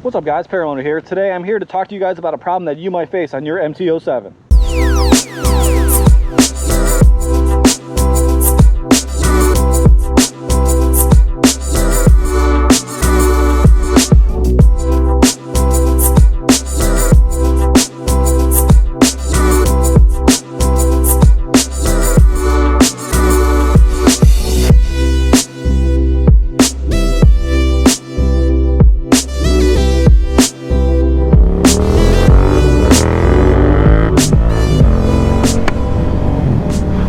What's up guys, Paramount here. Today I'm here to talk to you guys about a problem that you might face on your MT-07.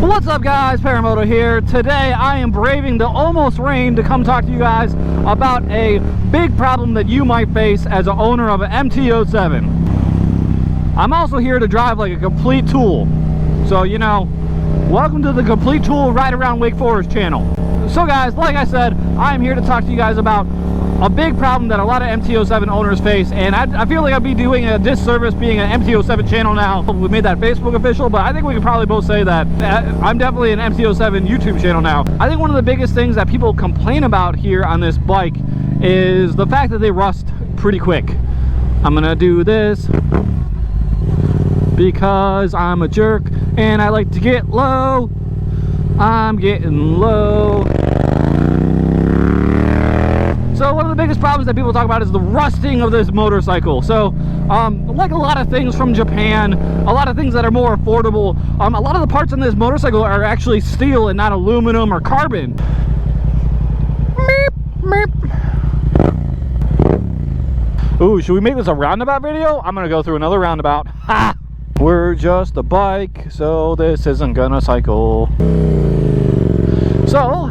What's up guys, Paramoto here. Today I am braving the almost rain to come talk to you guys about a big problem that you might face as an owner of an MT-07. I'm also here to drive like a complete tool. So, you know, welcome to the Complete Tool Ride Around Wake Forest channel. So guys, like I said, I am here to talk to you guys about a big problem that a lot of MT-07 owners face, and I feel like I'd be doing a disservice being an MT-07 channel now. We made that Facebook official, but I think we can probably both say that I'm definitely an MT-07 YouTube channel now. I think one of the biggest things that people complain about here on this bike is the fact that they rust pretty quick. I'm gonna do this because I'm a jerk and I like to get low. I'm getting low. So one of the biggest problems that people talk about is the rusting of this motorcycle. So like a lot of things from Japan, a lot of things that are more affordable, a lot of the parts on this motorcycle are actually steel and not aluminum or carbon. Meep, meep. Ooh, should we make this a roundabout video? I'm gonna go through another roundabout. Ha! We're just a bike, so this isn't gonna cycle. So,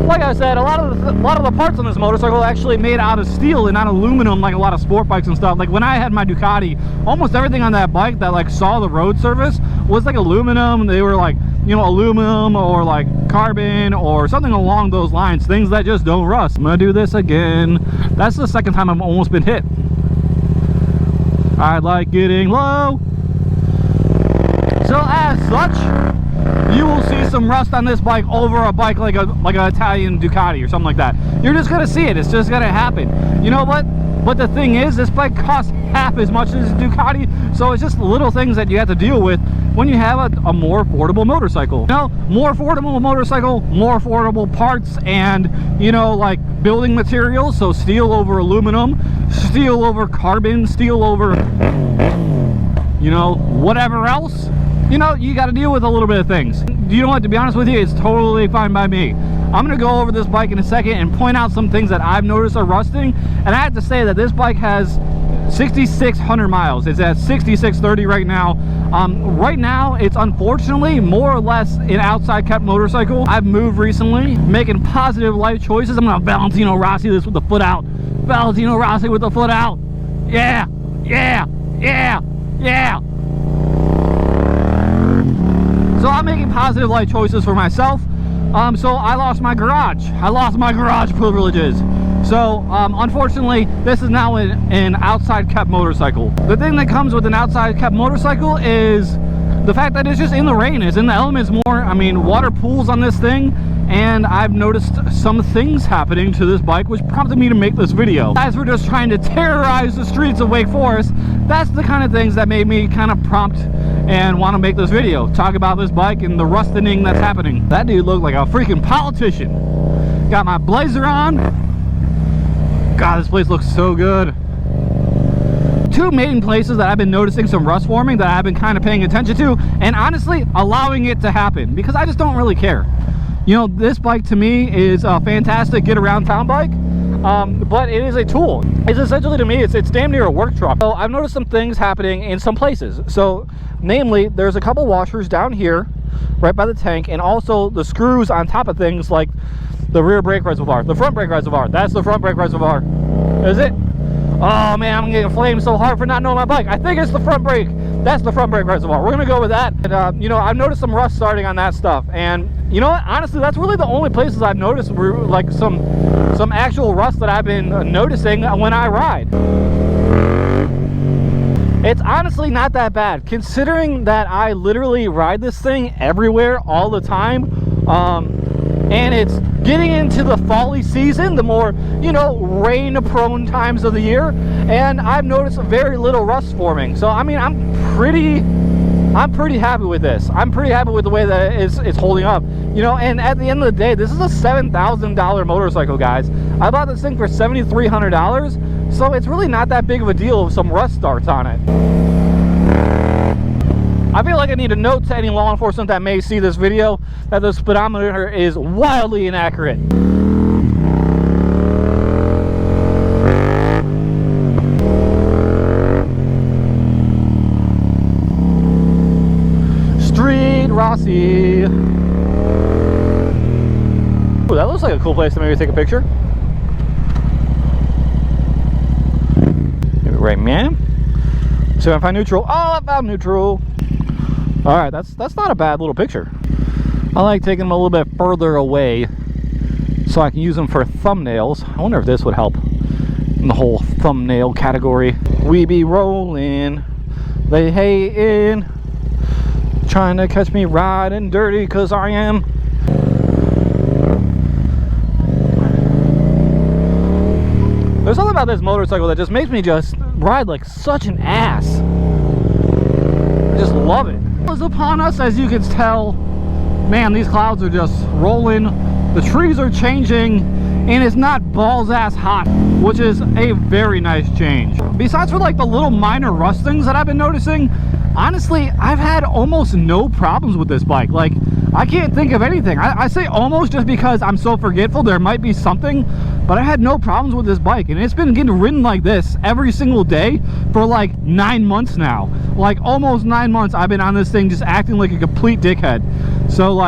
like I said, a lot of the parts on this motorcycle are actually made out of steel and not aluminum, like a lot of sport bikes and stuff. Like when I had my Ducati, almost everything on that bike that like saw the road surface was like aluminum. They were like, you know, aluminum or like carbon or something along those lines, things that just don't rust. I'm gonna do this again. That's the second time I've almost been hit. I like getting low. So as such, you will see some rust on this bike over a bike like an Italian Ducati or something like that. You're just gonna see it. It's just gonna happen. You know what? But the thing is, this bike costs half as much as a Ducati, so it's just little things that you have to deal with when you have a more affordable motorcycle. You know, more affordable motorcycle, more affordable parts, and you know, like building materials. So steel over aluminum, steel over carbon, steel over, you know, whatever else. You know, you got to deal with a little bit of things. You know what, to be honest with you, it's totally fine by me. I'm going to go over this bike in a second and point out some things that I've noticed are rusting. And I have to say that this bike has 6,600 miles. It's at 6,630 right now. Right now, it's unfortunately more or less an outside kept motorcycle. I've moved recently, making positive life choices. I'm going to Valentino Rossi this with the foot out. Valentino Rossi with the foot out. Yeah, yeah, yeah, yeah. So I'm making positive life choices for myself. So I lost my garage. I lost my garage privileges. So unfortunately, this is now an outside kept motorcycle. The thing that comes with an outside kept motorcycle is the fact that it's just in the rain. It's in the elements more. I mean, water pools on this thing. And I've noticed some things happening to this bike, which prompted me to make this video. As we're just trying to terrorize the streets of Wake Forest, that's the kind of things that made me kind of prompt and want to make this video. Talk about this bike and the rusting that's happening. That dude looked like a freaking politician. Got my blazer on. God, this place looks so good. Two main places that I've been noticing some rust forming that I've been kind of paying attention to, and honestly allowing it to happen because I just don't really care. You know, this bike to me is a fantastic get around town bike, but it is a tool. It's essentially, to me, it's damn near a work truck. So I've noticed some things happening in some places. So namely, there's a couple washers down here right by the tank, and also the screws on top of things like the rear brake reservoir, the front brake reservoir. That's the front brake reservoir. Is it? Oh man, I'm getting flamed so hard for not knowing my bike. I think it's the front brake. That's the front brake reservoir. We're gonna go with that. And you know, I've noticed some rust starting on that stuff. And you know what? Honestly, that's really the only places I've noticed where, like some actual rust that I've been noticing when I ride. It's honestly not that bad, considering that I literally ride this thing everywhere all the time. And it's getting into the fall season, the more, you know, rain-prone times of the year, and I've noticed very little rust forming. So, I mean, I'm pretty happy with this. I'm pretty happy with the way that it's holding up. You know, and at the end of the day, this is a $7,000 motorcycle, guys. I bought this thing for $7,300, so it's really not that big of a deal if some rust starts on it. I feel like I need to note to any law enforcement that may see this video that the speedometer is wildly inaccurate. Street Rossi. Ooh, that looks like a cool place to maybe take a picture. Right, man. So if I find neutral. Oh, I found neutral. All right, that's not a bad little picture. I like taking them a little bit further away so I can use them for thumbnails. I wonder if this would help in the whole thumbnail category. We be rolling, they hating, trying to catch me riding dirty, cause I am. There's something about this motorcycle that just makes me just ride like such an ass. I just love it. Is upon us, as you can tell. Man, these clouds are just rolling, the trees are changing, and it's not balls ass hot, which is a very nice change. Besides for like the little minor rustings that I've been noticing, honestly, I've had almost no problems with this bike. Like, I can't think of anything. I say almost just because I'm so forgetful. There might be something, but I had no problems with this bike, and it's been getting ridden like this every single day for like 9 months now. Like almost 9 months I've been on this thing just acting like a complete dickhead. So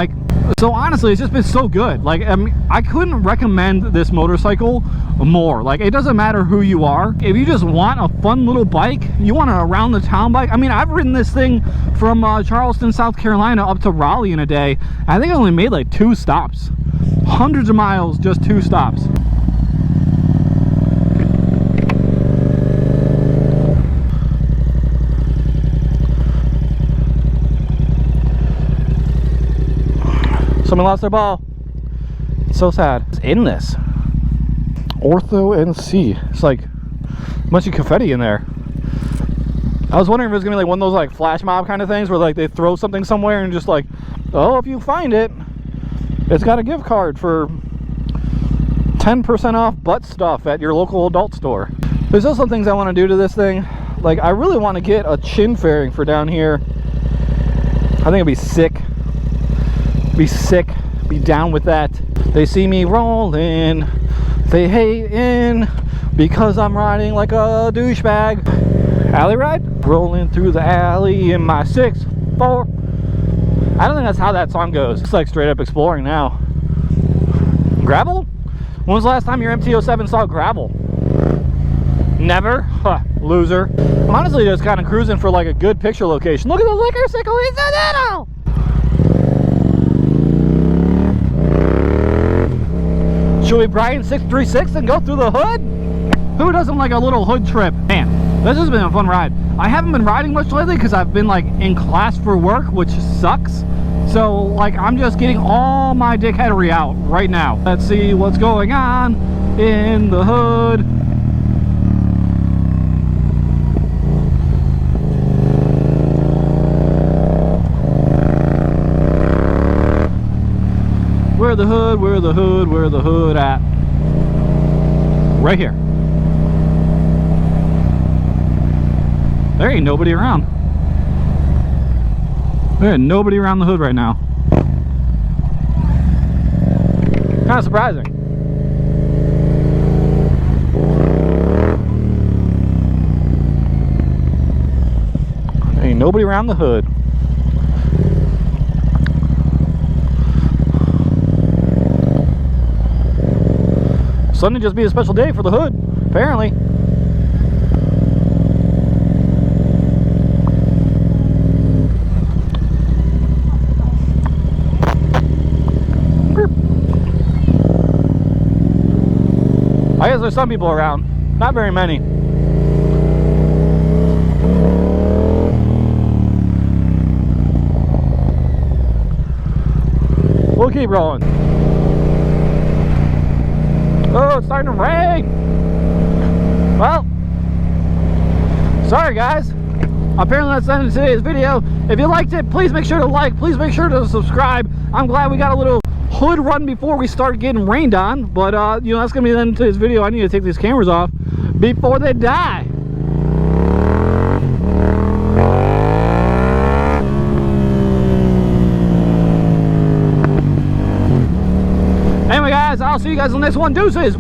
honestly, it's just been so good. Like, I mean, I couldn't recommend this motorcycle more. Like, it doesn't matter who you are. If you just want a fun little bike, you want an around the town bike. I mean, I've ridden this thing from Charleston, South Carolina up to Raleigh in a day. I think I only made like 2 stops. Hundreds of miles, just 2 stops. Someone lost their ball. It's so sad. It's in this Ortho NC. It's like a bunch of confetti in there. I was wondering if it was gonna be like one of those like flash mob kind of things where like they throw something somewhere and just like, oh, if you find it, it's got a gift card for 10% off butt stuff at your local adult store. There's also things I want to do to this thing. Like, I really want to get a chin fairing for down here. I think it'd be sick. Be down with that. They see me rolling, they hating because I'm riding like a douchebag. Alley ride, rolling through the alley in my 6'4". I don't think that's how that song goes. It's like straight up exploring now. Gravel? When was the last time your MT-07 saw gravel? Never? Huh, loser. I'm honestly just kind of cruising for like a good picture location. Look at the liquor sickle, he's a little. Should we Brian 636 and go through the hood? Who doesn't like a little hood trip? Man, this has been a fun ride. I haven't been riding much lately because I've been like in class for work, which sucks. So like I'm just getting all my dickheadery out right now. Let's see what's going on in the hood. Where the hood, where the hood, where the hood at? Right here. There ain't nobody around. There ain't nobody around the hood right now. Kind of surprising. There ain't nobody around the hood. Sunday just be a special day for the hood, apparently. I guess there's some people around, not very many. We'll keep rolling. Oh, it's starting to rain. Well, sorry guys. Apparently that's the end of today's video. If you liked it, please make sure to like, please make sure to subscribe. I'm glad we got a little hood run before we start getting rained on, but you know, that's gonna be the end of today's video. I need to take these cameras off before they die. Anyway guys, I'll see you guys on the next one. Deuces.